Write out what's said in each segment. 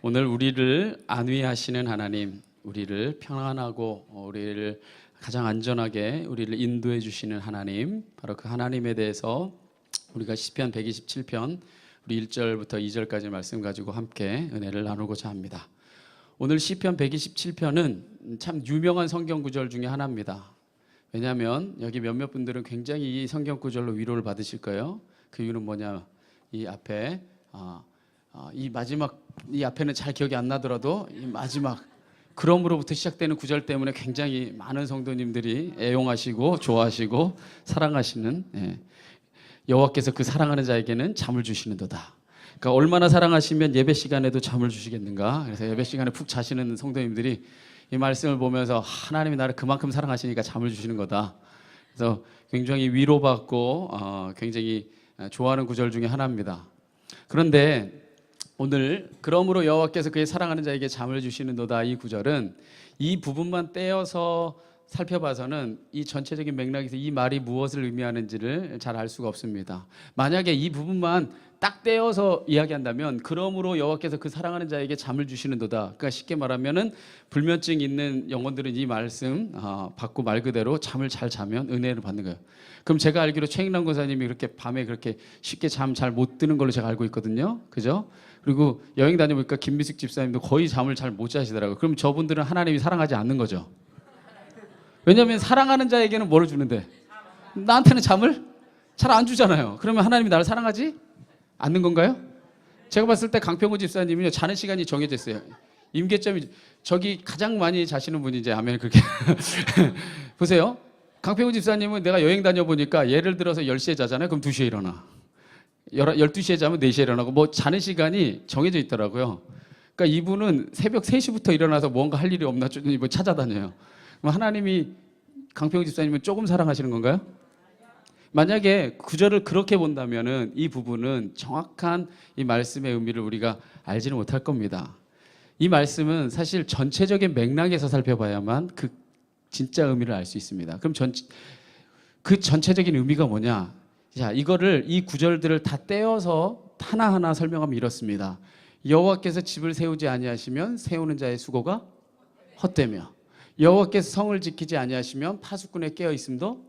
오늘 우리를 안위하시는 하나님, 우리를 평안하고 우리를 가장 안전하게 우리를 인도해 주시는 하나님, 바로 그 하나님에 대해서 우리가 시편 127편 우리 1절부터 2절까지 말씀 가지고 함께 은혜를 나누고자 합니다. 오늘 시편 127편은 참 유명한 성경 구절 중에 하나입니다. 왜냐하면 여기 몇몇 분들은 굉장히 이 성경 구절로 위로를 받으실 거예요. 그 이유는 뭐냐? 이 앞에 이 마지막, 이 앞에는 잘 기억이 안 나더라도 이 마지막 그러므로부터 시작되는 구절 때문에 굉장히 많은 성도님들이 애용하시고 좋아하시고 사랑하시는, 여호와께서 그 사랑하는 자에게는 잠을 주시는도다. 그러니까 얼마나 사랑하시면 예배 시간에도 잠을 주시겠는가. 그래서 예배 시간에 푹 자시는 성도님들이 이 말씀을 보면서 하나님이 나를 그만큼 사랑하시니까 잠을 주시는 거다. 그래서 굉장히 위로받고 굉장히 좋아하는 구절 중에 하나입니다. 그런데 오늘 그러므로 여호와께서 그의 사랑하는 자에게 잠을 주시는도다, 이 구절은 이 부분만 떼어서 살펴봐서는 이 전체적인 맥락에서 이 말이 무엇을 의미하는지를 잘 알 수가 없습니다. 만약에 이 부분만 딱 떼어서 이야기한다면 그러므로 여호와께서 그 사랑하는 자에게 잠을 주시는도다. 그러니까 쉽게 말하면은 불면증 있는 영혼들은 이 말씀 받고 말 그대로 잠을 잘 자면 은혜를 받는 거예요. 그럼 제가 알기로 최익남 권사님이 그렇게 밤에 그렇게 쉽게 잠 잘 못 드는 걸로 제가 알고 있거든요. 그죠? 그리고 여행 다녀보니까 김미숙 집사님도 거의 잠을 잘 못 자시더라고요. 그럼 저분들은 하나님이 사랑하지 않는 거죠. 왜냐하면 사랑하는 자에게는 뭐를 주는데 나한테는 잠을 잘 안 주잖아요. 그러면 하나님이 나를 사랑하지 않는 건가요? 제가 봤을 때 강평우 집사님은요, 자는 시간이 정해져 있어요. 임계점이 저기 가장 많이 자시는 분이 이제 아멘 그렇게 보세요. 강평우 집사님은 내가 여행 다녀보니까 예를 들어서 10시에 자잖아요. 그럼 2시에 일어나. 12시에 자면 4시에 일어나고 뭐 자는 시간이 정해져 있더라고요. 그러니까 이분은 새벽 3시부터 일어나서 뭔가 할 일이 없나 뭐 찾아다녀요. 그럼 하나님이 강평우 집사님은 조금 사랑하시는 건가요? 만약에 구절을 그렇게 본다면은 이 부분은 정확한 이 말씀의 의미를 우리가 알지는 못할 겁니다. 이 말씀은 사실 전체적인 맥락에서 살펴봐야만 그 진짜 의미를 알 수 있습니다. 그럼 그 전체적인 의미가 뭐냐? 자, 이 구절들을 다 떼어서 하나하나 설명하면 이렇습니다. 여호와께서 집을 세우지 아니하시면 세우는 자의 수고가 헛되며 여호와께서 성을 지키지 아니하시면 파수꾼의 깨어 있음도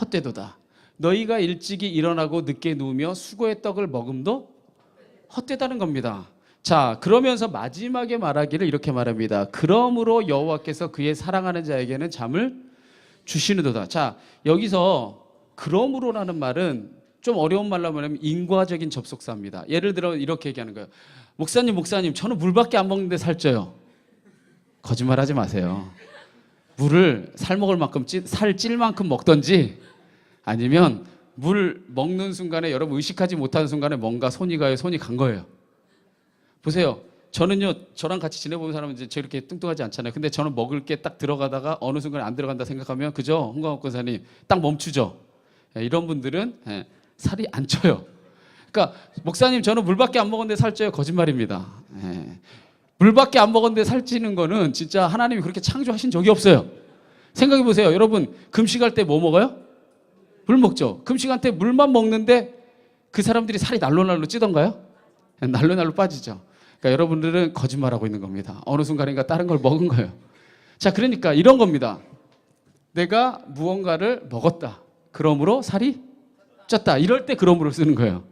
헛되도다. 너희가 일찍이 일어나고 늦게 누우며 수고의 떡을 먹음도 헛되다는 겁니다. 자, 그러면서 마지막에 말하기를 이렇게 말합니다. 그러므로 여호와께서 그의 사랑하는 자에게는 잠을 주시는도다. 자, 여기서 그러므로라는 말은 좀 어려운 말로 하면 인과적인 접속사입니다. 예를 들어 이렇게 얘기하는 거예요. 목사님, 저는 물밖에 안 먹는데 살쪄요. 거짓말하지 마세요. 물을 살 먹을 만큼 살 찔 만큼 먹던지, 아니면 물 먹는 순간에 여러분 의식하지 못하는 순간에 뭔가 손이 가요, 손이 간 거예요. 보세요. 저는요, 저랑 같이 지내보는 사람은 이제 저렇게 뚱뚱하지 않잖아요. 근데 저는 먹을 게 딱 들어가다가 어느 순간에 안 들어간다 생각하면, 그죠? 홍광욱 권사님 딱 멈추죠. 이런 분들은 살이 안 쪄요. 그러니까 목사님 저는 물밖에 안 먹었는데 살쪄요. 거짓말입니다. 물밖에 안 먹었는데 살찌는 거는 진짜 하나님이 그렇게 창조하신 적이 없어요. 생각해 보세요. 여러분 금식할 때 뭐 먹어요? 물 먹죠. 금식할 때 물만 먹는데 그 사람들이 살이 날로날로 찌던가요? 날로날로 빠지죠. 그러니까 여러분들은 거짓말하고 있는 겁니다. 어느 순간인가 다른 걸 먹은 거예요. 자, 그러니까 이런 겁니다. 내가 무언가를 먹었다. 그러므로 살이 쪘다. 이럴 때 그러므로 쓰는 거예요.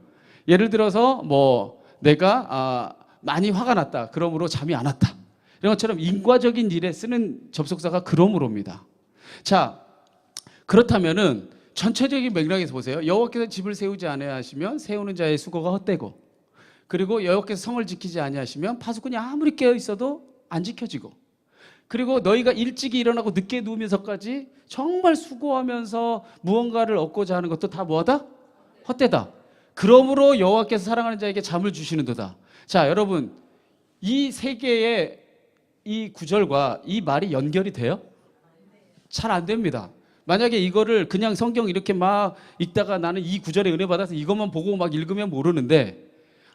예를 들어서 뭐 내가 많이 화가 났다. 그러므로 잠이 안 왔다. 이런 것처럼 인과적인 일에 쓰는 접속사가 그러므로입니다. 자, 그렇다면은 전체적인 맥락에서 보세요. 여호와께서 집을 세우지 아니하시면 세우는 자의 수고가 헛되고, 그리고 여호와께서 성을 지키지 아니하시면 파수꾼이 아무리 깨어 있어도 안 지켜지고, 그리고 너희가 일찍이 일어나고 늦게 누우면서까지 정말 수고하면서 무언가를 얻고자 하는 것도 다 뭐하다? 헛되다. 그러므로 여호와께서 사랑하는 자에게 잠을 주시는도다. 자, 여러분 이 세 개의 이 구절과 이 말이 연결이 돼요? 잘 안 됩니다. 만약에 이거를 그냥 성경 이렇게 막 읽다가 나는 이 구절에 은혜 받아서 이것만 보고 막 읽으면 모르는데,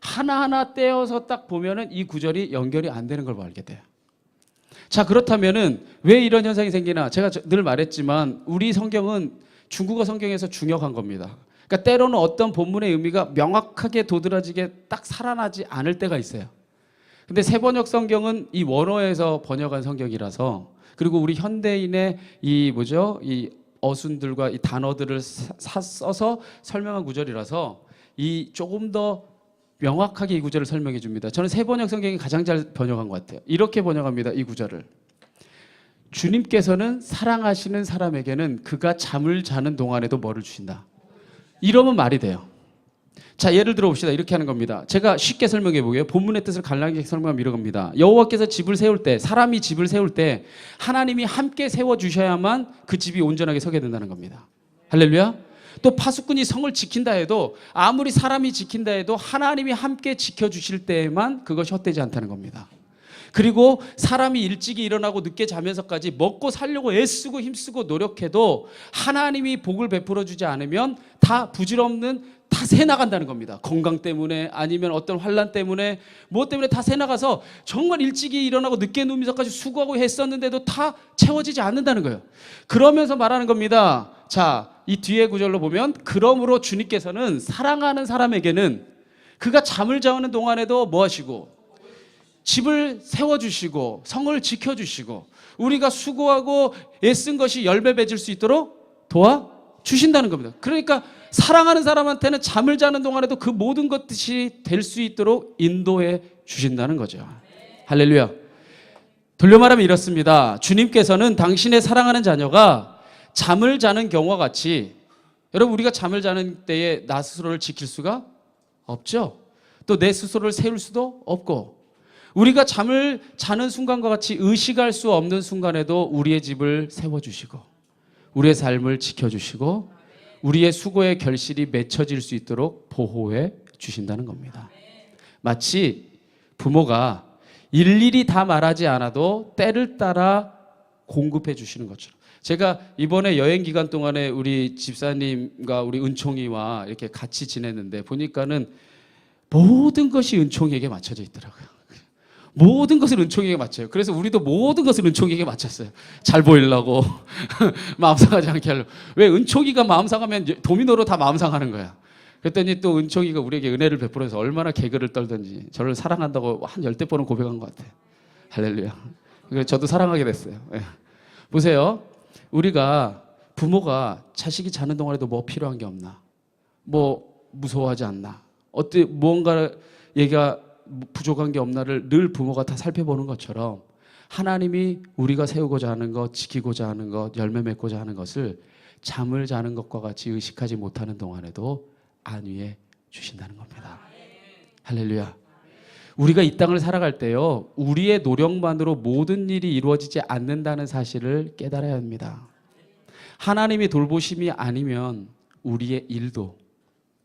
하나하나 떼어서 딱 보면은 이 구절이 연결이 안 되는 걸 알게 돼요. 자, 그렇다면은 왜 이런 현상이 생기나? 제가 늘 말했지만 우리 성경은 중국어 성경에서 중역한 겁니다. 그러니까 때로는 어떤 본문의 의미가 명확하게 도드라지게 딱 살아나지 않을 때가 있어요. 근데 새번역 성경은 이 원어에서 번역한 성경이라서, 그리고 우리 현대인의 이 뭐죠? 이 어순들과 이 단어들을 써서 설명한 구절이라서 이 조금 더 명확하게 이 구절을 설명해 줍니다. 저는 새번역 성경이 가장 잘 번역한 것 같아요. 이렇게 번역합니다. 이 구절을. 주님께서는 사랑하시는 사람에게는 그가 잠을 자는 동안에도 뭐를 주신다. 이러면 말이 돼요. 자, 예를 들어 봅시다. 이렇게 하는 겁니다. 제가 쉽게 설명해 보게요. 본문의 뜻을 간략하게 설명하면 이런 겁니다. 여호와께서 집을 세울 때, 사람이 집을 세울 때 하나님이 함께 세워주셔야만 그 집이 온전하게 서게 된다는 겁니다. 할렐루야. 또 파수꾼이 성을 지킨다 해도, 아무리 사람이 지킨다 해도 하나님이 함께 지켜주실 때에만 그것이 헛되지 않다는 겁니다. 그리고 사람이 일찍이 일어나고 늦게 자면서까지 먹고 살려고 애쓰고 힘쓰고 노력해도 하나님이 복을 베풀어 주지 않으면 다 부질없는, 다 새나간다는 겁니다. 건강 때문에, 아니면 어떤 환난 때문에, 무엇 때문에 다 새나가서 정말 일찍이 일어나고 늦게 누우면서까지 수고하고 했었는데도 다 채워지지 않는다는 거예요. 그러면서 말하는 겁니다. 자, 이 뒤에 구절로 보면, 그러므로 주님께서는 사랑하는 사람에게는 그가 잠을 자는 동안에도 뭐 하시고, 집을 세워주시고 성을 지켜주시고 우리가 수고하고 애쓴 것이 열배 맺을 수 있도록 도와주신다는 겁니다. 그러니까 사랑하는 사람한테는 잠을 자는 동안에도 그 모든 것이 될 수 있도록 인도해 주신다는 거죠. 할렐루야. 돌려 말하면 이렇습니다. 주님께서는 당신의 사랑하는 자녀가 잠을 자는 경우와 같이, 여러분, 우리가 잠을 자는 때에 나 스스로를 지킬 수가 없죠. 또 내 스스로를 세울 수도 없고, 우리가 잠을 자는 순간과 같이 의식할 수 없는 순간에도 우리의 집을 세워주시고 우리의 삶을 지켜주시고 우리의 수고의 결실이 맺혀질 수 있도록 보호해 주신다는 겁니다. 마치 부모가 일일이 다 말하지 않아도 때를 따라 공급해 주시는 것처럼. 제가 이번에 여행 기간 동안에 우리 집사님과 우리 은총이와 이렇게 같이 지냈는데 보니까는 모든 것이 은총이에게 맞춰져 있더라고요. 모든 것을 은총이에게 맞춰요. 그래서 우리도 모든 것을 은총이에게 맞췄어요. 잘 보이려고 마음 상하지 않게 하려고. 왜? 은총이가 마음 상하면 도미노로 다 마음 상하는 거야. 그랬더니 또 은총이가 우리에게 은혜를 베풀어서 얼마나 개그를 떨던지 저를 사랑한다고 한 10대 번은 고백한 것 같아요. 할렐루야. 그래서 저도 사랑하게 됐어요. 예. 보세요. 우리가 부모가 자식이 자는 동안에도 뭐 필요한 게 없나, 뭐 무서워하지 않나, 무언가 얘가 부족한 게 없나를 늘 부모가 다 살펴보는 것처럼 하나님이 우리가 세우고자 하는 것, 지키고자 하는 것, 열매 맺고자 하는 것을 잠을 자는 것과 같이 의식하지 못하는 동안에도 안위해 주신다는 겁니다. 할렐루야. 우리가 이 땅을 살아갈 때요, 우리의 노력만으로 모든 일이 이루어지지 않는다는 사실을 깨달아야 합니다. 하나님이 돌보심이 아니면 우리의 일도,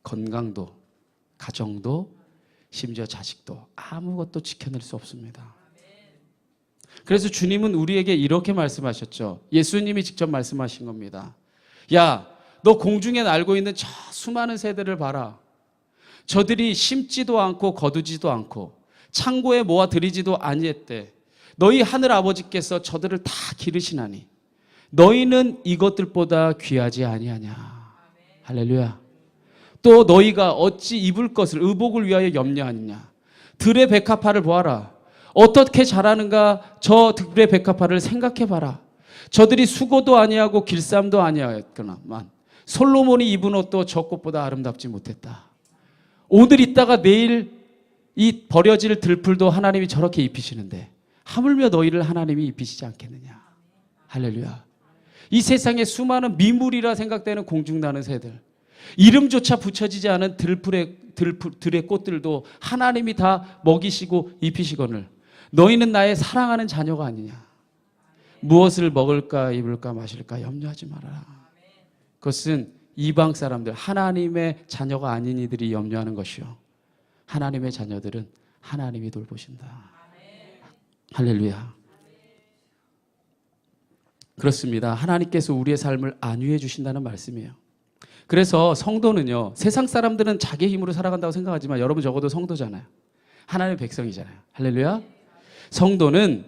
건강도, 가정도, 심지어 자식도 아무것도 지켜낼 수 없습니다. 그래서 주님은 우리에게 이렇게 말씀하셨죠. 예수님이 직접 말씀하신 겁니다. 야, 너 공중에 날고 있는 저 수많은 새들을 봐라. 저들이 심지도 않고 거두지도 않고 창고에 모아 들이지도 아니했대. 너희 하늘 아버지께서 저들을 다 기르시나니 너희는 이것들보다 귀하지 아니하냐. 할렐루야. 또 너희가 어찌 입을 것을, 의복을 위하여 염려하느냐. 들의 백합화를 보아라. 어떻게 자라는가. 저 들의 백합화를 생각해 봐라. 저들이 수고도 아니하고 길쌈도 아니하였거나만 솔로몬이 입은 옷도 저 꽃보다 아름답지 못했다. 오늘 있다가 내일 이 버려질 들풀도 하나님이 저렇게 입히시는데 하물며 너희를 하나님이 입히시지 않겠느냐. 할렐루야. 이 세상에 수많은 미물이라 생각되는 공중나는 새들, 이름조차 붙여지지 않은 들의 꽃들도 하나님이 다 먹이시고 입히시거늘 너희는 나의 사랑하는 자녀가 아니냐. 무엇을 먹을까 입을까 마실까 염려하지 말아라. 그것은 이방 사람들, 하나님의 자녀가 아닌 이들이 염려하는 것이요, 하나님의 자녀들은 하나님이 돌보신다. 할렐루야. 그렇습니다. 하나님께서 우리의 삶을 안위해 주신다는 말씀이에요. 그래서 성도는요, 세상 사람들은 자기 힘으로 살아간다고 생각하지만 여러분 적어도 성도잖아요. 하나님의 백성이잖아요. 할렐루야. 성도는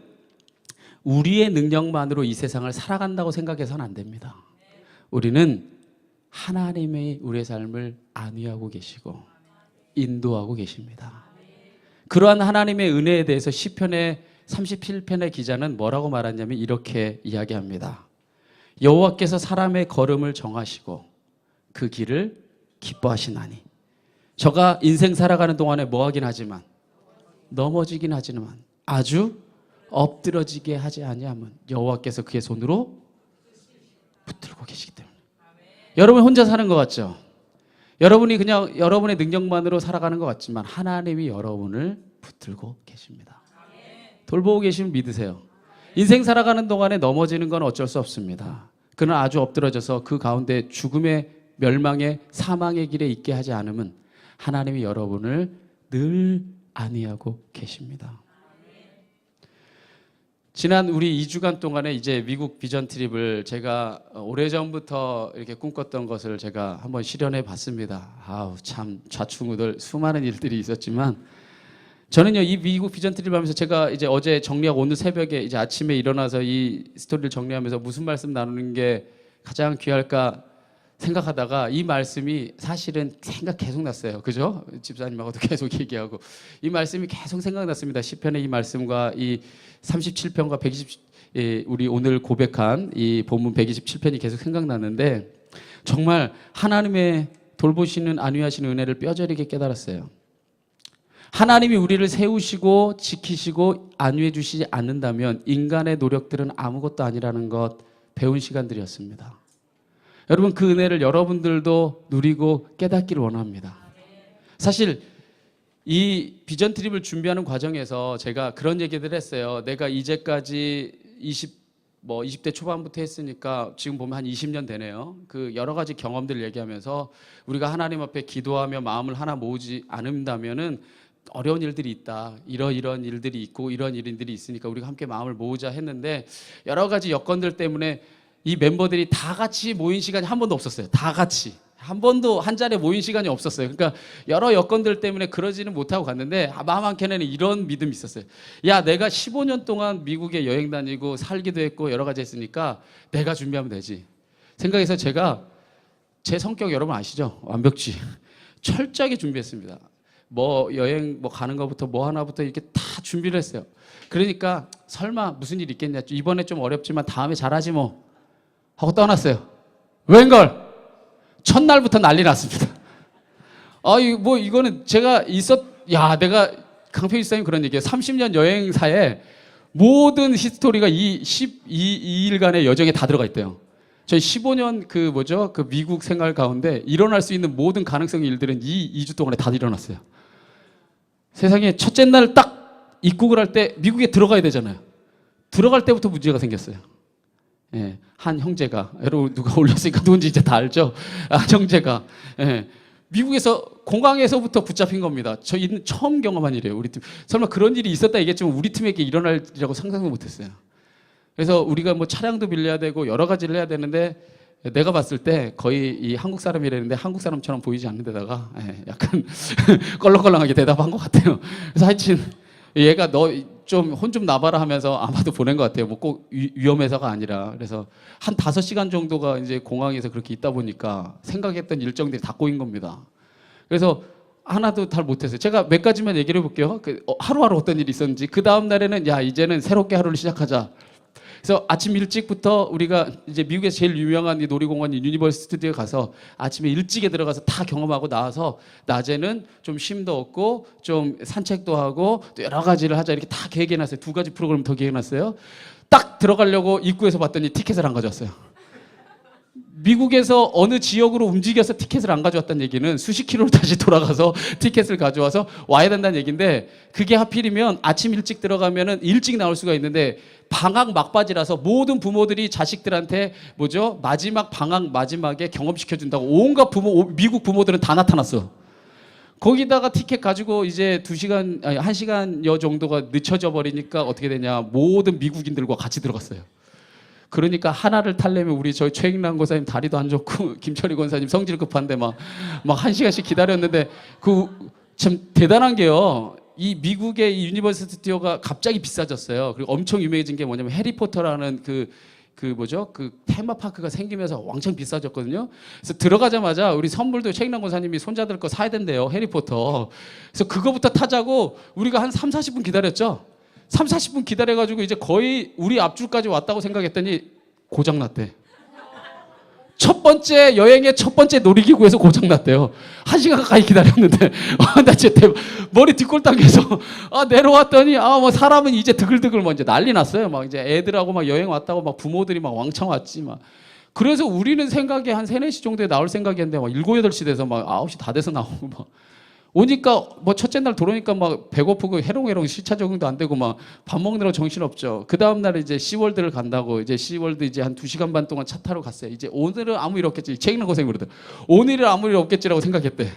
우리의 능력만으로 이 세상을 살아간다고 생각해서는 안 됩니다. 우리는 하나님이 우리의 삶을 안위하고 계시고 인도하고 계십니다. 그러한 하나님의 은혜에 대해서 시편의 37편의 기자는 뭐라고 말하냐면 이렇게 이야기합니다. 여호와께서 사람의 걸음을 정하시고 그 길을 기뻐하시나니 저가 인생 살아가는 동안에 뭐하긴 하지만 넘어지긴 하지만 아주 엎드러지게 하지 아니하면 여호와께서 그의 손으로 붙들고 계시기 때문에. 여러분 혼자 사는 것 같죠? 여러분이 그냥 여러분의 능력만으로 살아가는 것 같지만 하나님이 여러분을 붙들고 계십니다. 돌보고 계시면 믿으세요. 인생 살아가는 동안에 넘어지는 건 어쩔 수 없습니다. 그는 아주 엎드러져서 그 가운데 죽음의 멸망의 사망의 길에 있게 하지 않으면 하나님이 여러분을 늘 안위하고 계십니다. 지난 우리 2주간 동안에 이제 미국 비전 트립을 제가 오래전부터 이렇게 꿈꿨던 것을 제가 한번 실현해 봤습니다. 아우 참 좌충우돌 수많은 일들이 있었지만 저는요 이 미국 비전 트립을 하면서 제가 이제 어제 정리하고 오늘 새벽에 이제 아침에 일어나서 이 스토리를 정리하면서 무슨 말씀 나누는 게 가장 귀할까 생각하다가 이 말씀이 사실은 생각 계속 났어요. 그죠? 집사님하고도 계속 얘기하고 이 말씀이 계속 생각났습니다. 시편의 이 말씀과 이 37편과 120 우리 오늘 고백한 이 본문 127편이 계속 생각났는데 정말 하나님의 돌보시는 안위하시는 은혜를 뼈저리게 깨달았어요. 하나님이 우리를 세우시고 지키시고 안위해 주시지 않는다면 인간의 노력들은 아무것도 아니라는 것 배운 시간들이었습니다. 여러분 그 은혜를 여러분들도 누리고 깨닫기를 원합니다. 사실 이 비전 트립을 준비하는 과정에서 제가 그런 얘기들 했어요. 내가 이제까지 20대 초반부터 했으니까 지금 보면 한 20년 되네요. 그 여러 가지 경험들을 얘기하면서 우리가 하나님 앞에 기도하며 마음을 하나 모으지 않는다면은 어려운 일들이 있다. 이런 일들이 있고 이런 일들이 있으니까 우리가 함께 마음을 모으자 했는데 여러 가지 여건들 때문에 이 멤버들이 다 같이 모인 시간이 한 번도 없었어요. 다 같이. 한 번도 한 자리에 모인 시간이 없었어요. 그러니까 여러 여건들 때문에 그러지는 못하고 갔는데 마음 한켠에는 이런 믿음이 있었어요. 야, 내가 15년 동안 미국에 여행 다니고 살기도 했고 여러 가지 했으니까 내가 준비하면 되지. 생각해서 제가 제 성격 여러분 아시죠? 완벽주의. 철저하게 준비했습니다. 뭐 여행 뭐 가는 것부터 뭐 하나부터 이렇게 다 준비를 했어요. 그러니까 설마 무슨 일 있겠냐. 이번에 좀 어렵지만 다음에 잘하지 뭐. 하고 떠났어요. 웬걸? 첫날부터 난리 났습니다. 이거는 제가 내가 강표 일사님 그런 얘기예요. 30년 여행사에 모든 히스토리가 이 12일간의 여정에 다 들어가 있대요. 저희 15년 그 미국 생활 가운데 일어날 수 있는 모든 가능성의 일들은 이 2주 동안에 다 일어났어요. 세상에 첫째 날 딱 입국을 할 때 미국에 들어가야 되잖아요. 들어갈 때부터 문제가 생겼어요. 예, 한 형제가 여러분 누가 올렸으니까 누군지 이제 다 알죠. 형제가 미국에서 공항에서부터 붙잡힌 겁니다. 저희는 처음 경험한 일이에요. 우리 팀 설마 그런 일이 있었다 얘기했지만 우리 팀에게 일어날 일이라고 상상도 못했어요. 그래서 우리가 뭐 차량도 빌려야 되고 여러 가지를 해야 되는데 내가 봤을 때 거의 이 한국 사람이라는데 한국 사람처럼 보이지 않는 데다가 약간 껄렁껄렁하게 대답한 것 같아요. 그래서 하여튼 얘가 너 좀 혼 좀 나봐라 하면서 아마도 보낸 것 같아요. 뭐 꼭 위험해서가 아니라. 그래서 한 5시간 정도가 이제 공항에서 그렇게 있다 보니까 생각했던 일정들이 다 꼬인 겁니다. 그래서 하나도 잘 못했어요. 제가 몇 가지만 얘기를 해볼게요. 하루하루 어떤 일이 있었는지. 그 다음 날에는 야 이제는 새롭게 하루를 시작하자. 그래서 아침 일찍부터 우리가 이제 미국에서 제일 유명한 이 놀이공원 유니버스 스튜디오에 가서 아침에 일찍에 들어가서 다 경험하고 나와서 낮에는 좀 쉼도 얻고 좀 산책도 하고 또 여러 가지를 하자 이렇게 다 계획해놨어요. 2가지 프로그램 더 계획해놨어요. 딱 들어가려고 입구에서 봤더니 티켓을 안 가져왔어요. 미국에서 어느 지역으로 움직여서 티켓을 안 가져왔다는 얘기는 수십 킬로를 다시 돌아가서 티켓을 가져와서 와야 된다는 얘기인데 그게 하필이면 아침 일찍 들어가면은 일찍 나올 수가 있는데 방학 막바지라서 모든 부모들이 자식들한테 마지막 방학 마지막에 경험시켜준다고 온갖 미국 부모들은 다 나타났어. 거기다가 티켓 가지고 이제 1시간여 정도가 늦춰져 버리니까 어떻게 되냐. 모든 미국인들과 같이 들어갔어요. 그러니까 하나를 타려면 우리 저희 최익남 권사님 다리도 안 좋고 김철희 권사님 성질 급한데 막 1시간씩 기다렸는데 참 대단한 게요. 이 미국의 이 유니버스 스튜디오가 갑자기 비싸졌어요. 그리고 엄청 유명해진 게 뭐냐면 해리포터라는 그 테마파크가 생기면서 왕창 비싸졌거든요. 그래서 들어가자마자 우리 선물도 최인남 권사님이 손자들 거 사야 된대요. 해리포터. 그래서 그거부터 타자고 우리가 한 3, 40분 기다렸죠. 3, 40분 기다려가지고 이제 거의 우리 앞줄까지 왔다고 생각했더니 고장났대. 첫 번째 여행의 첫 번째 놀이기구에서 고장났대요. 1시간 가까이 기다렸는데 나 진짜 머리 뒷골당겨서 내려왔더니 뭐 사람은 이제 드글드글 뭐 이제 난리 났어요. 막 이제 애들하고 막 여행 왔다고 막 부모들이 막 왕창 왔지 막. 그래서 우리는 생각에 한 3, 4시 정도에 나올 생각이었는데 막 7, 8시 돼서 막 9시 다 돼서 나오고 막. 오니까 뭐 첫째 날 들어오니까 막 배고프고 해롱해롱 시차 적응도 안 되고 막 밥 먹느라 정신 없죠. 그 다음 날 이제 시월드를 간다고 이제 시월드 이제 한 2시간 반 동안 차 타러 갔어요. 이제 오늘은 아무 일 없겠지. 책임는 고생 그러더라고. 오늘은 아무 일 없겠지라고 생각했대.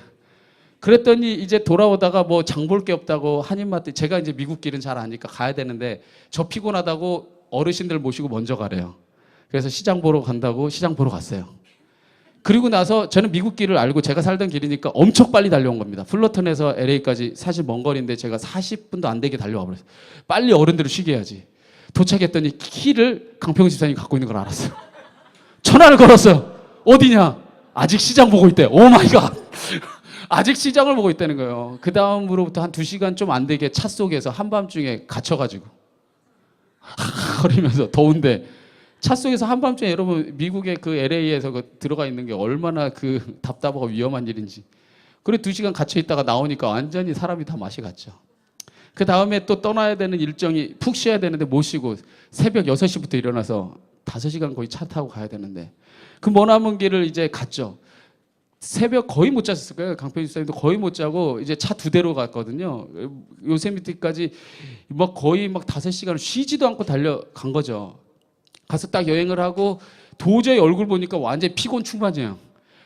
그랬더니 이제 돌아오다가 뭐 장 볼 게 없다고 한인마트, 제가 이제 미국 길은 잘 아니까 가야 되는데 저 피곤하다고 어르신들 모시고 먼저 가래요. 그래서 시장 보러 간다고 시장 보러 갔어요. 그리고 나서 저는 미국 길을 알고 제가 살던 길이니까 엄청 빨리 달려온 겁니다. 플러턴에서 LA까지 사실 먼 거리인데 제가 40분도 안 되게 달려와 버렸어요. 빨리 어른들을 쉬게 해야지. 도착했더니 키를 강평 집사님이 갖고 있는 걸 알았어요. 전화를 걸었어요. 어디냐? 아직 시장 보고 있대. 오 마이 갓. 아직 시장을 보고 있다는 거예요. 그 다음으로부터 한 2시간 좀 안 되게 차 속에서 한밤중에 갇혀가지고 거리면서 더운데 차 속에서 한밤중에 여러분 미국의 그 LA에서 들어가 있는 게 얼마나 그 답답하고 위험한 일인지. 그리고 2시간 갇혀 있다가 나오니까 완전히 사람이 다 맛이 갔죠. 그 다음에 또 떠나야 되는 일정이 푹 쉬어야 되는데 못 쉬고 새벽 6시부터 일어나서 5시간 거의 차 타고 가야 되는데 그 머나먼 길을 이제 갔죠. 새벽 거의 못 잤을 거예요. 강평 집사님도 거의 못 자고 이제 차 2대로 갔거든요. 요세미티까지 막 거의 막 5시간을 쉬지도 않고 달려간 거죠. 가서 딱 여행을 하고 도저히 얼굴 보니까 완전히 피곤 충만이에요.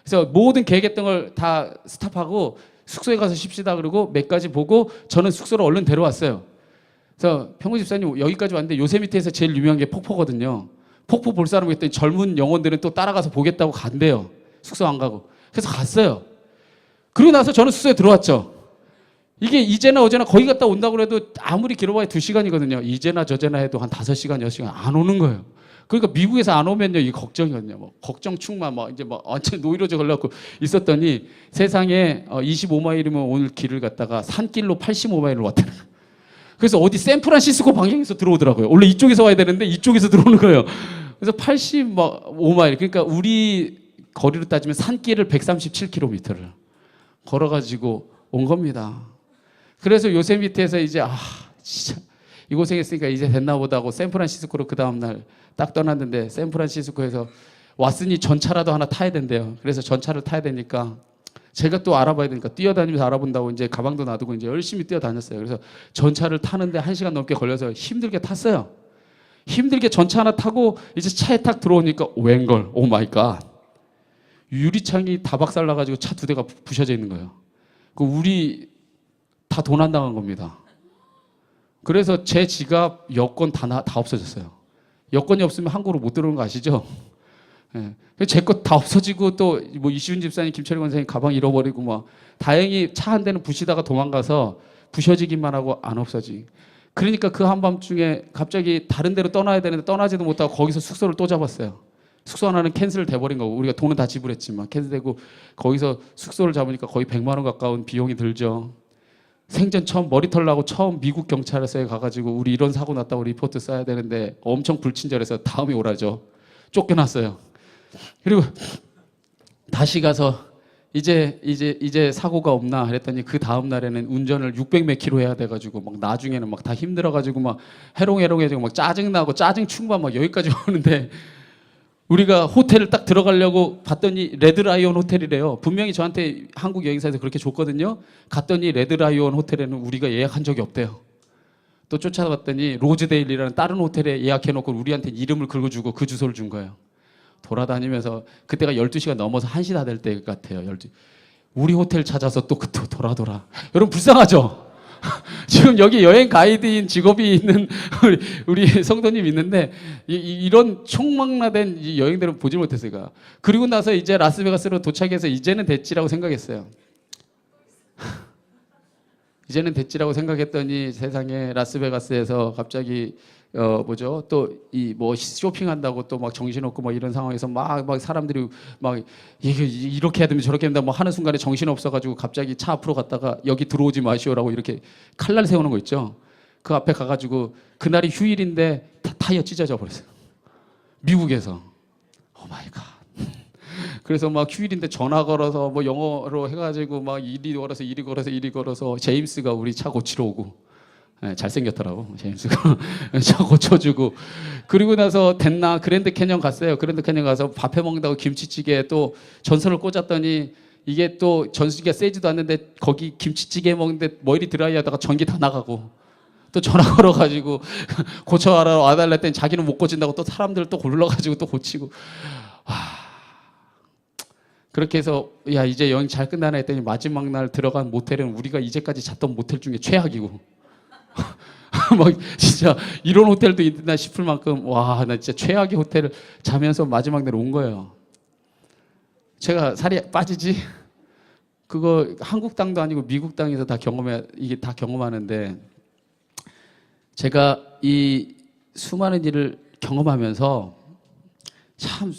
그래서 모든 계획했던 걸 다 스탑하고 숙소에 가서 쉽시다 그러고 몇 가지 보고 저는 숙소로 얼른 데려왔어요. 그래서 평구 집사님 여기까지 왔는데 요세미티에서 제일 유명한 게 폭포거든요. 폭포 볼 사람 했더니 젊은 영혼들은 또 따라가서 보겠다고 간대요. 숙소 안 가고. 그래서 갔어요. 그리고 나서 저는 숙소에 들어왔죠. 이게 이제나 어제나 거기 갔다 온다고 해도 아무리 길어봐야 2시간이거든요. 이제나 저제나 해도 한 5시간, 6시간 안 오는 거예요. 그러니까 미국에서 안 오면요, 이게 걱정이거든요. 뭐 걱정 충만, 막 이제 막 완전 노이로제 걸려갖고 있었더니 세상에 25마일이면 오늘 길을 갔다가 산길로 85마일을 왔다는 거예요. 그래서 어디 샌프란시스코 방향에서 들어오더라고요. 원래 이쪽에서 와야 되는데 이쪽에서 들어오는 거예요. 그래서 85마일, 그러니까 우리 거리로 따지면 산길을 137km를 걸어가지고 온 겁니다. 그래서 요세미티에서 이제 진짜 이 고생했으니까 이제 됐나 보다 하고 샌프란시스코로 그 다음날 딱 떠났는데 샌프란시스코에서 왔으니 전차라도 하나 타야 된대요. 그래서 전차를 타야 되니까 제가 또 알아봐야 되니까 뛰어다니면서 알아본다고 이제 가방도 놔두고 이제 열심히 뛰어다녔어요. 그래서 전차를 타는데 1시간 넘게 걸려서 힘들게 탔어요. 힘들게 전차 하나 타고 이제 차에 딱 들어오니까 웬걸, 오 마이 갓. 유리창이 다 박살나가지고 차 2대가 부셔져 있는 거예요. 우리 다 도난당한 겁니다. 그래서 제 지갑, 여권 다 없어졌어요. 여권이 없으면 한국으로 못 들어오는 거 아시죠? 네. 제 것 다 없어지고 또 뭐 이시훈 집사님, 김철희 권사님 가방 잃어버리고 막 다행히 차 한 대는 부시다가 도망가서 부셔지기만 하고 안 없어지. 그러니까 그 한밤중에 갑자기 다른 데로 떠나야 되는데 떠나지도 못하고 거기서 숙소를 또 잡았어요. 숙소 하나는 캔슬 돼버린 거고 우리가 돈은 다 지불했지만 캔슬되고 거기서 숙소를 잡으니까 거의 100만 원 가까운 비용이 들죠. 생전 처음 머리털 나고 처음 미국 경찰서에 가가지고 우리 이런 사고 났다고 리포트 써야 되는데 엄청 불친절해서 다음에 오라죠. 쫓겨났어요. 그리고 다시 가서 이제 사고가 없나 그랬더니 그 다음 날에는 운전을 600몇 킬로 해야 돼가지고 막 나중에는 막 다 힘들어가지고 막 해롱해롱해지고 막 짜증나고 짜증 충만 막 여기까지 오는데 우리가 호텔을 딱 들어가려고 봤더니 레드라이온 호텔이래요. 분명히 저한테 한국 여행사에서 그렇게 줬거든요. 갔더니 레드라이온 호텔에는 우리가 예약한 적이 없대요. 또 쫓아봤더니 로즈데일이라는 다른 호텔에 예약해놓고 우리한테 이름을 긁어주고 그 주소를 준 거예요. 돌아다니면서 그때가 12시가 넘어서 1시 다 될 때 같아요. 12. 우리 호텔 찾아서 또 돌아. 여러분 불쌍하죠? 지금 여기 여행 가이드인 직업이 있는 우리 성도님 있는데 이런 총망라된 여행들은 보지 못했어요. 그리고 나서 이제 라스베가스로 도착해서 이제는 됐지라고 생각했어요. 이제는 됐지라고 생각했더니 세상에 라스베가스에서 갑자기 뭐죠? 또 이 뭐 쇼핑한다고 또 막 정신없고 뭐 이런 상황에서 막 사람들이 막 이렇게 해야 됩니다 저렇게 해야 된다 뭐 하는 순간에 정신 없어가지고 갑자기 차 앞으로 갔다가 여기 들어오지 마시오라고 이렇게 칼날 세우는 거 있죠. 그 앞에 가가지고 그날이 휴일인데 타이어 찢어져 버렸어요. 미국에서. 오 마이 갓. 그래서 막 휴일인데 전화 걸어서 뭐 영어로 해가지고 막 이리 걸어서 제임스가 우리 차 고치러 오고. 네, 잘생겼더라고 제임스가. 차 고쳐주고. 그리고 나서 됐나 그랜드 캐년 갔어요. 그랜드 캐년 가서 밥 해먹는다고 김치찌개에 또 전선을 꽂았더니 이게 또 전기가 세지도 않는데 거기 김치찌개 해 먹는데 머리 드라이 하다가 전기 다 나가고 또 전화 걸어가지고 고쳐와라 와달라 했더니 자기는 못 고친다고 또 사람들 또 골라가지고 또 고치고. 그렇게 해서 야 이제 여행 잘 끝나나 했더니 마지막 날 들어간 모텔은 우리가 이제까지 잤던 모텔 중에 최악이고 막 진짜 이런 호텔도 있나 싶을 만큼 와 나 진짜 최악의 호텔을 자면서 마지막 날 온 거예요. 제가 살이 빠지지? 그거 한국 땅도 아니고 미국 땅에서 이게 다 경험하는데 제가 이 수많은 일을 경험하면서 참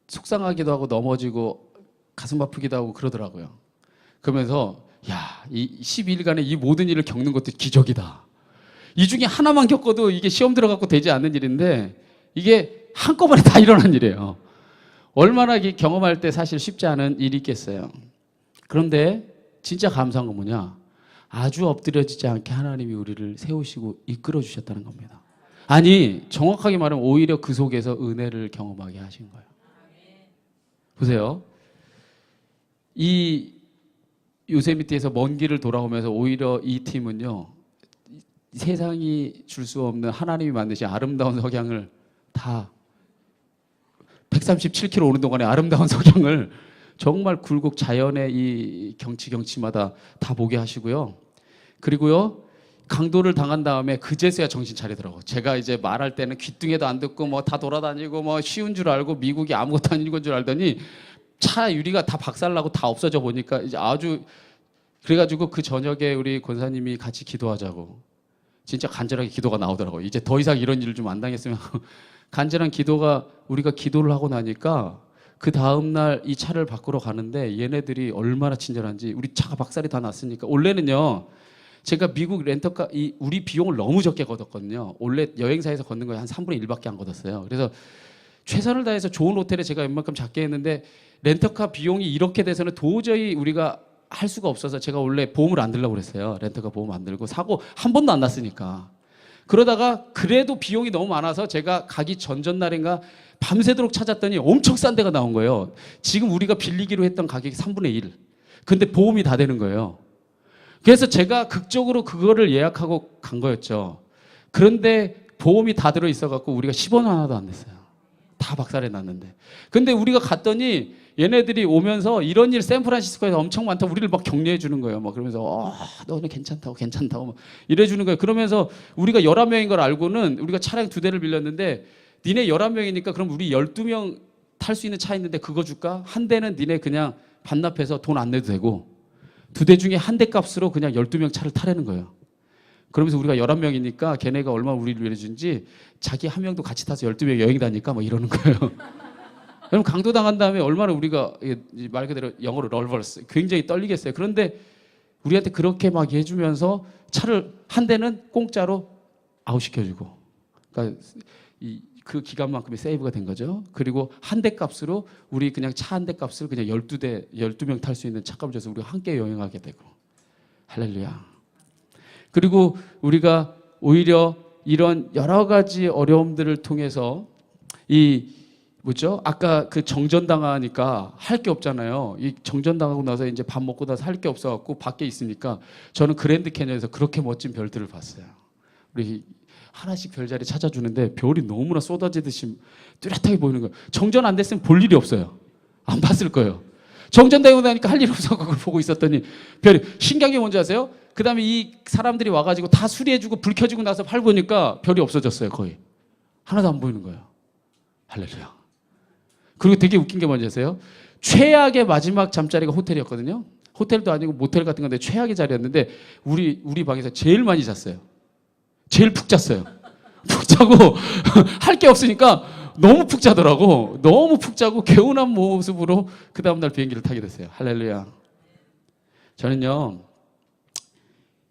속상하기도 하고 넘어지고 가슴 아프기도 하고 그러더라고요. 그러면서 야, 이 12일간의 이 모든 일을 겪는 것도 기적이다. 이 중에 하나만 겪어도 이게 시험 들어갖고 되지 않는 일인데 이게 한꺼번에 다 일어난 일이에요. 얼마나 이게 경험할 때 사실 쉽지 않은 일이 있겠어요. 그런데 진짜 감사한 건 뭐냐? 아주 엎드려지지 않게 하나님이 우리를 세우시고 이끌어 주셨다는 겁니다. 아니 정확하게 말하면 오히려 그 속에서 은혜를 경험하게 하신 거예요. 보세요. 이 요세미티에서 먼 길을 돌아오면서 오히려 이 팀은요. 세상이 줄 수 없는 하나님이 만드신 아름다운 석양을 다 137km 오는 동안에 아름다운 석양을 정말 굴곡 자연의 이 경치마다 다 보게 하시고요. 그리고요. 강도를 당한 다음에 그제서야 정신 차리더라고. 제가 이제 말할 때는 귀뚱해도 안 듣고 뭐 다 돌아다니고 뭐 쉬운 줄 알고 미국이 아무것도 아닌 건 줄 알더니 차 유리가 다 박살나고 다 없어져 보니까 이제 아주 그래가지고 그 저녁에 우리 권사님이 같이 기도하자고 진짜 간절하게 기도가 나오더라고요. 이제 더 이상 이런 일을 좀 안 당했으면 간절한 기도가 우리가 기도를 하고 나니까 그 다음날 이 차를 바꾸러 가는데 얘네들이 얼마나 친절한지 우리 차가 박살이 다 났으니까 원래는요 제가 미국 렌터카 우리 비용을 너무 적게 걷었거든요. 원래 여행사에서 걷는 거에 한 3분의 1밖에 안 걷었어요. 그래서 최선을 다해서 좋은 호텔에 제가 웬만큼 잡게 했는데 렌터카 비용이 이렇게 돼서는 도저히 우리가 할 수가 없어서 제가 원래 보험을 안 들려고 그랬어요. 렌터카 보험 안 들고 사고 한 번도 안 났으니까. 그러다가 그래도 비용이 너무 많아서 제가 가기 전날인가 밤새도록 찾았더니 엄청 싼 데가 나온 거예요. 지금 우리가 빌리기로 했던 가격이 3분의 1. 근데 보험이 다 되는 거예요. 그래서 제가 극적으로 그거를 예약하고 간 거였죠. 그런데 보험이 다 들어있어갖고 우리가 10원 하나도 안 냈어요. 다 박살이 났는데. 근데 우리가 갔더니 얘네들이 오면서 이런 일 샌프란시스코에서 엄청 많다. 우리를 막 격려해 주는 거예요. 막 그러면서 너는 괜찮다고 막 이래 주는 거예요. 그러면서 우리가 11명인 걸 알고는 우리가 차량 2대를 빌렸는데 니네 11명이니까 그럼 우리 12명 탈 수 있는 차 있는데 그거 줄까? 한 대는 니네 그냥 반납해서 돈 안 내도 되고 2대 중에 한 대 값으로 그냥 12명 차를 타라는 거예요. 그러면서 우리가 11명이니까 걔네가 얼마나 우리를 위해 준지 자기 한 명도 같이 타서 12명 여행 다니까 막 이러는 거예요. 그럼 강도 당한 다음에 얼마나 우리가 말 그대로 영어로 럴버스 굉장히 떨리겠어요. 그런데 우리한테 그렇게 막 해주면서 차를 한 대는 공짜로 아웃시켜주고 그러니까 그 기간만큼의 세이브가 된 거죠. 그리고 한 대 값으로 우리 그냥 차 한 대 값을 그냥 12명 탈 수 있는 차값을 줘서 우리가 함께 여행하게 되고 할렐루야. 그리고 우리가 오히려 이런 여러 가지 어려움들을 통해서 뭐죠? 아까 그 정전당하니까 할 게 없잖아요. 이 정전당하고 나서 이제 밥 먹고 나서 할 게 없어갖고 밖에 있으니까 저는 그랜드 캐니언에서 그렇게 멋진 별들을 봤어요. 우리 하나씩 별자리 찾아주는데 별이 너무나 쏟아지듯이 뚜렷하게 보이는 거예요. 정전 안 됐으면 볼 일이 없어요. 안 봤을 거예요. 정전되고 나니까 할 일 없어 그걸 보고 있었더니 별이 신기한 게 뭔지 아세요? 그 다음에 이 사람들이 와가지고 다 수리해주고 불 켜지고 나서 팔 보니까 별이 없어졌어요. 거의 하나도 안 보이는 거예요. 할렐루야. 그리고 되게 웃긴 게 뭔지 아세요? 최악의 마지막 잠자리가 호텔이었거든요. 호텔도 아니고 모텔 같은 건데 최악의 자리였는데 우리 방에서 제일 많이 잤어요. 제일 푹 잤어요. 푹 자고 할 게 없으니까 너무 푹 자더라고. 너무 푹 자고 개운한 모습으로 그 다음날 비행기를 타게 됐어요. 할렐루야. 저는요,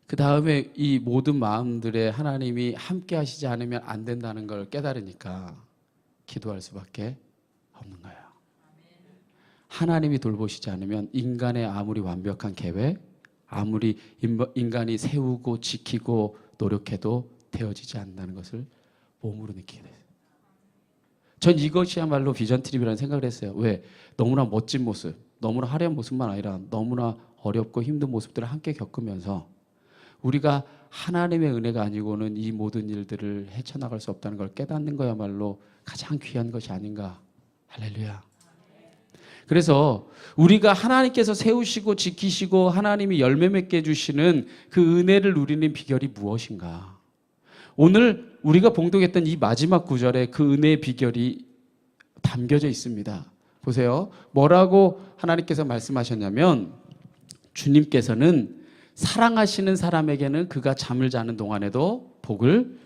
그 다음에 이 모든 마음들에 하나님이 함께 하시지 않으면 안 된다는 걸 깨달으니까 기도할 수밖에 없는 거예요. 하나님이 돌보시지 않으면 인간의 아무리 완벽한 계획, 아무리 인간이 세우고 지키고 노력해도 되어지지 않는다는 것을 몸으로 느끼게 됐어요. 전 이것이야말로 비전 트립이라는 생각을 했어요. 왜? 너무나 멋진 모습, 너무나 화려한 모습만 아니라 너무나 어렵고 힘든 모습들을 함께 겪으면서 우리가 하나님의 은혜가 아니고는 이 모든 일들을 헤쳐나갈 수 없다는 걸 깨닫는 거야말로 가장 귀한 것이 아닌가. 할렐루야. 그래서 우리가 하나님께서 세우시고 지키시고 하나님이 열매 맺게 해주시는 그 은혜를 누리는 비결이 무엇인가. 오늘 우리가 봉독했던 이 마지막 구절에 그 은혜의 비결이 담겨져 있습니다. 보세요. 뭐라고 하나님께서 말씀하셨냐면 주님께서는 사랑하시는 사람에게는 그가 잠을 자는 동안에도 복을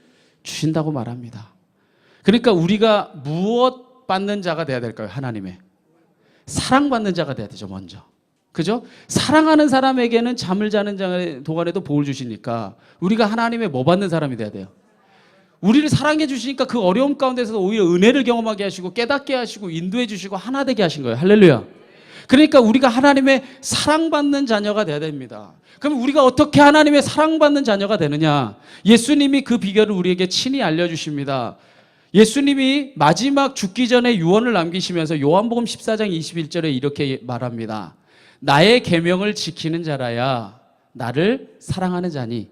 주신다고 말합니다. 그러니까 우리가 무엇 받는 자가 돼야 될까요? 하나님의 사랑받는 자가 돼야 되죠. 먼저. 그죠? 사랑하는 사람에게는 잠을 자는 동안에도 복을 주시니까 우리가 하나님의 뭐 받는 사람이 돼야 돼요? 우리를 사랑해 주시니까 그 어려움 가운데서 오히려 은혜를 경험하게 하시고 깨닫게 하시고 인도해 주시고 하나 되게 하신 거예요. 할렐루야. 그러니까 우리가 하나님의 사랑받는 자녀가 돼야 됩니다. 그럼 우리가 어떻게 하나님의 사랑받는 자녀가 되느냐? 예수님이 그 비결을 우리에게 친히 알려주십니다. 예수님이 마지막 죽기 전에 유언을 남기시면서 요한복음 14장 21절에 이렇게 말합니다. 나의 계명을 지키는 자라야 나를 사랑하는 자니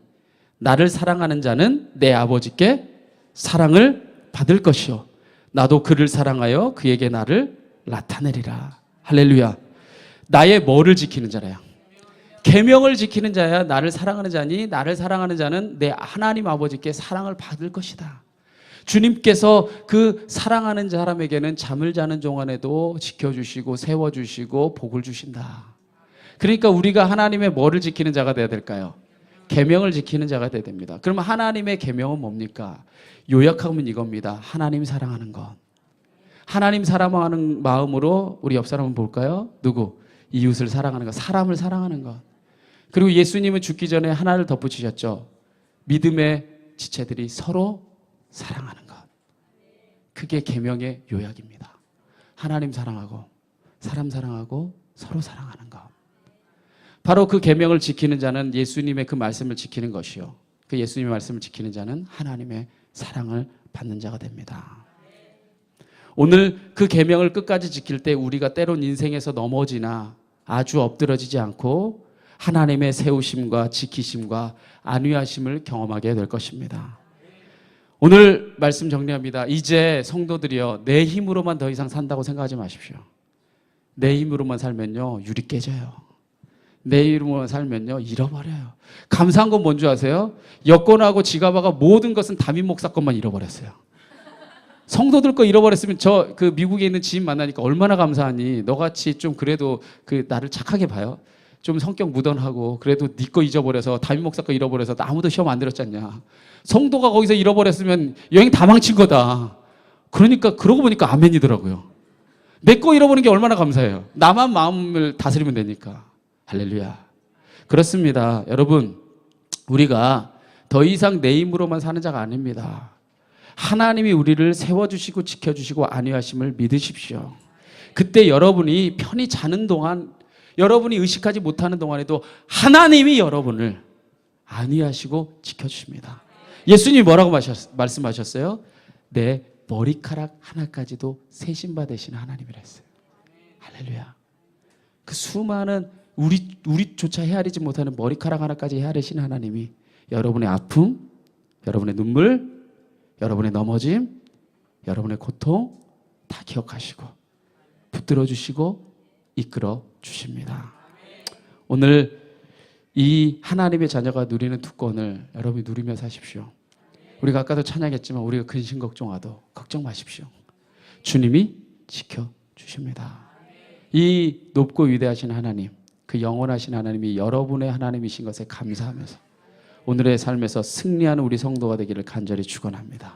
나를 사랑하는 자는 내 아버지께 사랑을 받을 것이요 나도 그를 사랑하여 그에게 나를 나타내리라. 할렐루야. 나의 뭐를 지키는 자라야? 계명을 지키는 자야 나를 사랑하는 자니 나를 사랑하는 자는 내 하나님 아버지께 사랑을 받을 것이다. 주님께서 그 사랑하는 사람에게는 잠을 자는 동안에도 지켜주시고 세워주시고 복을 주신다. 그러니까 우리가 하나님의 뭐를 지키는 자가 돼야 될까요? 계명을 지키는 자가 돼야 됩니다. 그러면 하나님의 계명은 뭡니까? 요약하면 이겁니다. 하나님 사랑하는 것. 하나님 사랑하는 마음으로 우리 옆 사람은 볼까요? 누구? 이웃을 사랑하는 것, 사람을 사랑하는 것. 그리고 예수님은 죽기 전에 하나를 덧붙이셨죠. 믿음의 지체들이 서로 사랑하는 것. 그게 계명의 요약입니다. 하나님 사랑하고 사람 사랑하고 서로 사랑하는 것. 바로 그 계명을 지키는 자는 예수님의 그 말씀을 지키는 것이요. 그 예수님의 말씀을 지키는 자는 하나님의 사랑을 받는 자가 됩니다. 오늘 그 계명을 끝까지 지킬 때 우리가 때론 인생에서 넘어지나 아주 엎드러지지 않고 하나님의 세우심과 지키심과 안위하심을 경험하게 될 것입니다. 오늘 말씀 정리합니다. 이제 성도들이여 내 힘으로만 더 이상 산다고 생각하지 마십시오. 내 힘으로만 살면요 유리 깨져요. 내 힘으로만 살면요 잃어버려요. 감사한 건 뭔지 아세요? 여권하고 지갑하고 모든 것은 담임 목사 것만 잃어버렸어요. 성도들 거 잃어버렸으면 저 그 미국에 있는 지인 만나니까 얼마나 감사하니. 너같이 좀 그래도 그 나를 착하게 봐요. 좀 성격 무던하고 그래도 네 거 잊어버려서 담임 목사 거 잃어버려서 아무도 시험 안 들었잖냐. 성도가 거기서 잃어버렸으면 여행 다 망친 거다. 그러니까 그러고 보니까 아멘이더라고요. 내 거 잃어버린 게 얼마나 감사해요. 나만 마음을 다스리면 되니까. 할렐루야. 그렇습니다. 여러분 우리가 더 이상 내 힘으로만 사는 자가 아닙니다. 하나님이 우리를 세워주시고 지켜주시고 안위하심을 믿으십시오. 그때 여러분이 편히 자는 동안 여러분이 의식하지 못하는 동안에도 하나님이 여러분을 안위하시고 지켜주십니다. 예수님이 뭐라고 말씀하셨어요? 내 머리카락 하나까지도 세신바 되신 하나님이라 했어요. 할렐루야. 그 수많은 우리조차 헤아리지 못하는 머리카락 하나까지 헤아리신 하나님이 여러분의 아픔, 여러분의 눈물, 여러분의 넘어짐, 여러분의 고통 다 기억하시고 붙들어 주시고 이끌어 주십니다. 오늘 이 하나님의 자녀가 누리는 특권을 여러분이 누리며 사십시오. 우리가 아까도 찬양했지만 우리가 근심 걱정하도 걱정 마십시오. 주님이 지켜주십니다. 이 높고 위대하신 하나님, 그 영원하신 하나님이 여러분의 하나님이신 것에 감사하면서 오늘의 삶에서 승리하는 우리 성도가 되기를 간절히 축원합니다.